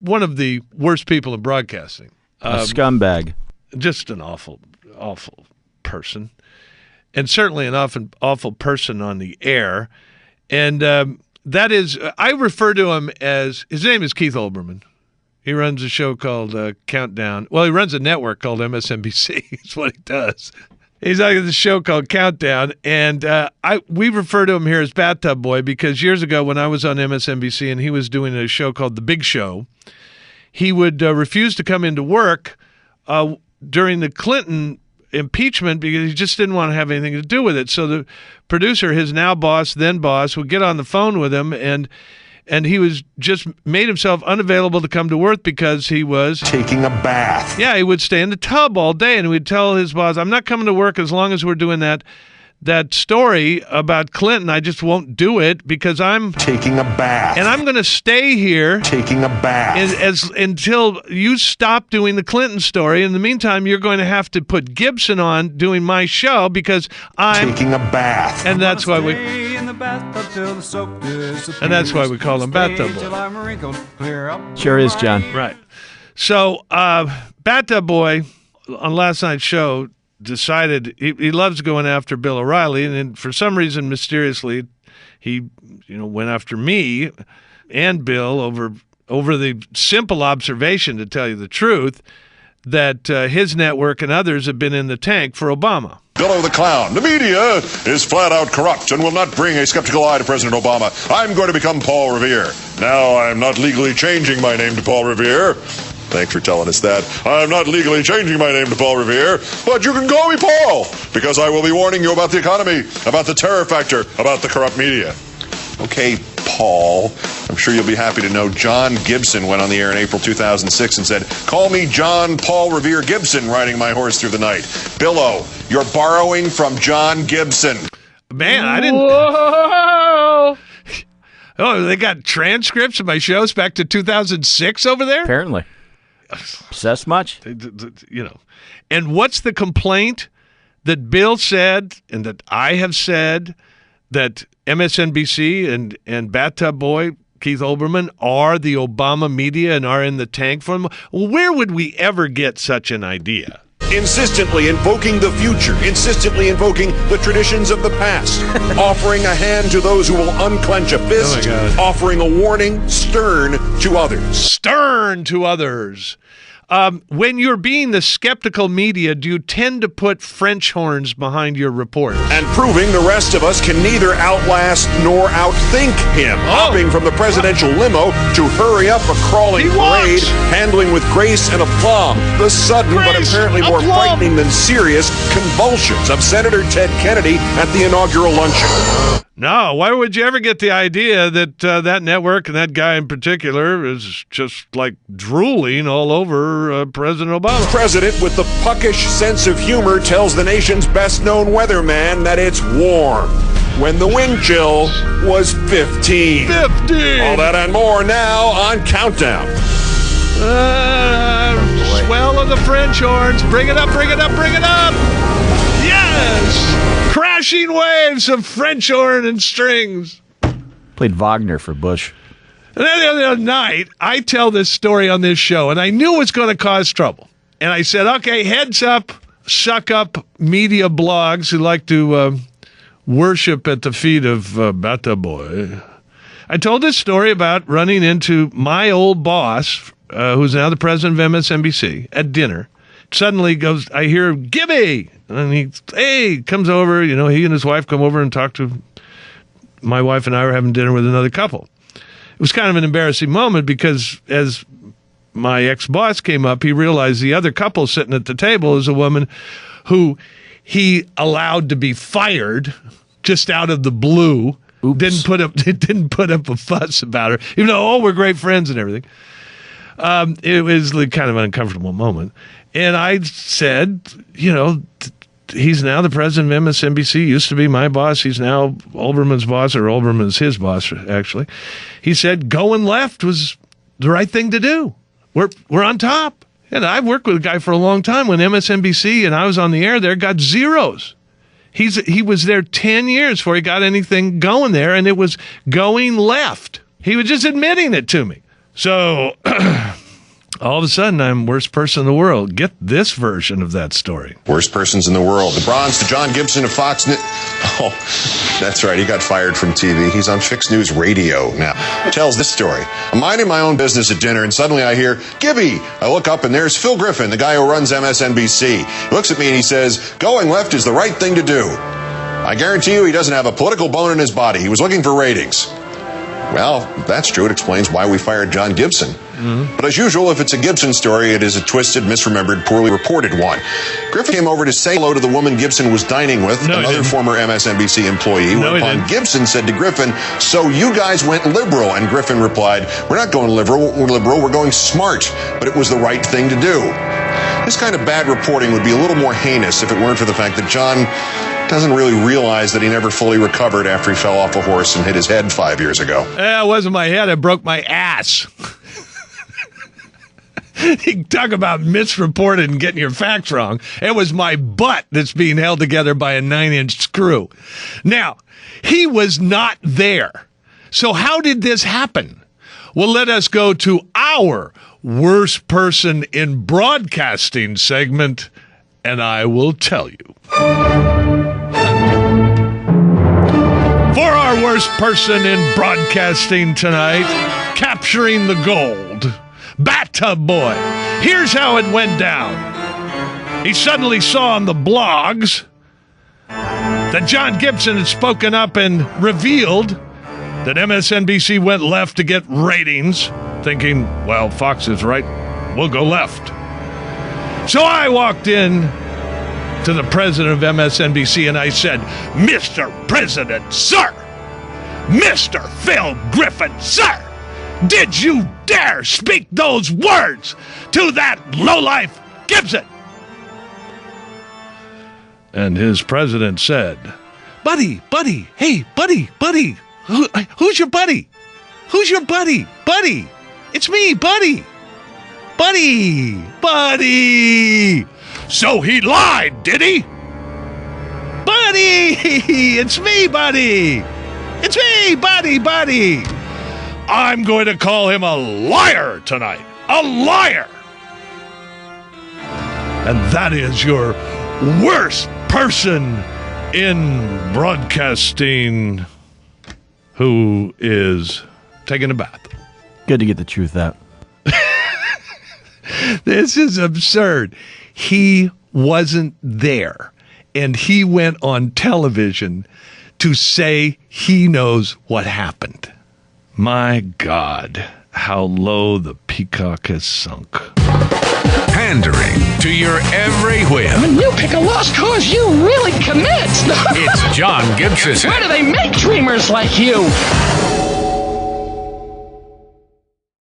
one of the worst people in broadcasting. A scumbag. Just an awful person. And certainly an awful person on the air. And that is, I refer to him as, his name is Keith Olbermann. He runs a show called Countdown. Well, he runs a network called MSNBC. That's what he does. He's on this show called Countdown, and we refer to him here as Bathtub Boy because years ago when I was on MSNBC and he was doing a show called The Big Show, he would refuse to come into work during the Clinton impeachment because he just didn't want to have anything to do with it. So the producer, his now boss, then boss, would get on the phone with him, and he was just made himself unavailable to come to work because he was taking a bath. Yeah, he would stay in the tub all day, and we'd tell his boss, I'm not coming to work as long as we're doing that story about Clinton. I just won't do it because I'm taking a bath. And I'm going to stay here taking a bath until you stop doing the Clinton story. In the meantime, you're going to have to put Gibson on doing my show because I'm taking a bath. And that's why we call him Bathtub Boy. Sure is, John. Right. So Bathtub Boy on last night's show decided he loves going after Bill O'Reilly, and then for some reason, mysteriously, he went after me and Bill over the simple observation, to tell you the truth, that his network and others have been in the tank for Obama. Billo the Clown. The media is flat out corrupt and will not bring a skeptical eye to President Obama. I'm going to become Paul Revere. Now I'm not legally changing my name to Paul Revere. Thanks for telling us that. I'm not legally changing my name to Paul Revere, but you can call me Paul, because I will be warning you about the economy, about the terror factor, about the corrupt media. Okay, Paul, I'm sure you'll be happy to know John Gibson went on the air in April 2006 and said, call me John Paul Revere Gibson, riding my horse through the night. Billo, you're borrowing from John Gibson. Man, I didn't... Whoa! Oh, they got transcripts of my shows back to 2006 over there? Apparently. Obsessed much? And what's the complaint that Bill said and that I have said that MSNBC and Bathtub Boy, Keith Olbermann, are the Obama media and are in the tank for him? Well, where would we ever get such an idea? Insistently invoking the future, insistently invoking the traditions of the past, offering a hand to those who will unclench a fist, offering a warning, stern to others. Stern to others. When you're being the skeptical media, do you tend to put French horns behind your report? And proving the rest of us can neither outlast nor outthink him. Hopping from the presidential limo to hurry up a crawling parade, handling with grace and aplomb the sudden but apparently more frightening than serious convulsions of Senator Ted Kennedy at the inaugural luncheon. No, why would you ever get the idea that that network and that guy in particular is just like drooling all over President Obama? The president, with the puckish sense of humor, tells the nation's best-known weatherman that it's warm, when the wind chill was 15. 15! All that and more now on Countdown. Swell of the French horns. Bring it up, bring it up, bring it up! Yes! Crashing waves of French horn and strings. Played Wagner for Bush. And then the other night, I tell this story on this show, and I knew it was going to cause trouble. And I said, okay, heads up, suck up media blogs who like to worship at the feet of Bathtub Boy. I told this story about running into my old boss, who's now the president of MSNBC, at dinner. Suddenly I hear, Gibby! And he comes over, he and his wife come over and talk to my wife, and I were having dinner with another couple. It was kind of an embarrassing moment because as my ex-boss came up, he realized the other couple sitting at the table is a woman who he allowed to be fired just out of the blue. Oops. Didn't put up a fuss about her, even though, we're great friends and everything. It was kind of an uncomfortable moment. And I said, he's now the president of MSNBC, used to be my boss. He's now Olbermann's boss, or Olbermann's his boss, actually. He said going left was the right thing to do. We're on top. And I've worked with a guy for a long time. When MSNBC and I was on the air there, got zeros. He was there 10 years before he got anything going there, and it was going left. He was just admitting it to me. So all of a sudden, I'm worst person in the world. Get this version of that story. Worst persons in the world. The bronze to John Gibson of Fox News. Oh, that's right. He got fired from TV. He's on Fixed News Radio now. Tells this story. I'm minding my own business at dinner, and suddenly I hear, Gibby. I look up, and there's Phil Griffin, the guy who runs MSNBC. He looks at me, and he says, going left is the right thing to do. I guarantee you he doesn't have a political bone in his body. He was looking for ratings. Well, if that's true, it explains why we fired John Gibson. Mm-hmm. But as usual, if it's a Gibson story, it is a twisted, misremembered, poorly reported one. Griffin came over to say hello to the woman Gibson was dining with, another former MSNBC employee, whereupon Gibson said to Griffin, so you guys went liberal. And Griffin replied, we're not going liberal, we're going smart. But it was the right thing to do. This kind of bad reporting would be a little more heinous if it weren't for the fact that John doesn't really realize that he never fully recovered after he fell off a horse and hit his head 5 years ago. It wasn't my head. I broke my ass. You talk about misreported and getting your facts wrong. It was my butt that's being held together by a 9-inch screw. Now, he was not there. So how did this happen? Well, let us go to our worst person in broadcasting segment, and I will tell you. For our worst person in broadcasting tonight, capturing the gold, Bathtub Boy. Here's how it went down. He suddenly saw on the blogs that John Gibson had spoken up and revealed that MSNBC went left to get ratings, thinking, well, Fox is right, we'll go left. So I walked in to the president of MSNBC and I said, Mr. President, sir, Mr. Phil Griffin, sir, did you dare speak those words to that lowlife Gibson? And his president said, buddy, hey, buddy, who's your buddy? Who's your buddy? Buddy, it's me, buddy. So he lied, did he? Buddy, it's me, buddy. It's me, buddy. I'm going to call him a liar tonight. A liar. And that is your worst person in broadcasting who is taking a bath. Good to get the truth out. This is absurd. He wasn't there, and he went on television to say he knows what happened. My God, how low the peacock has sunk. Pandering to your every whim. When you pick a lost cause, you really commit. It's John Gibson. Where do they make dreamers like you?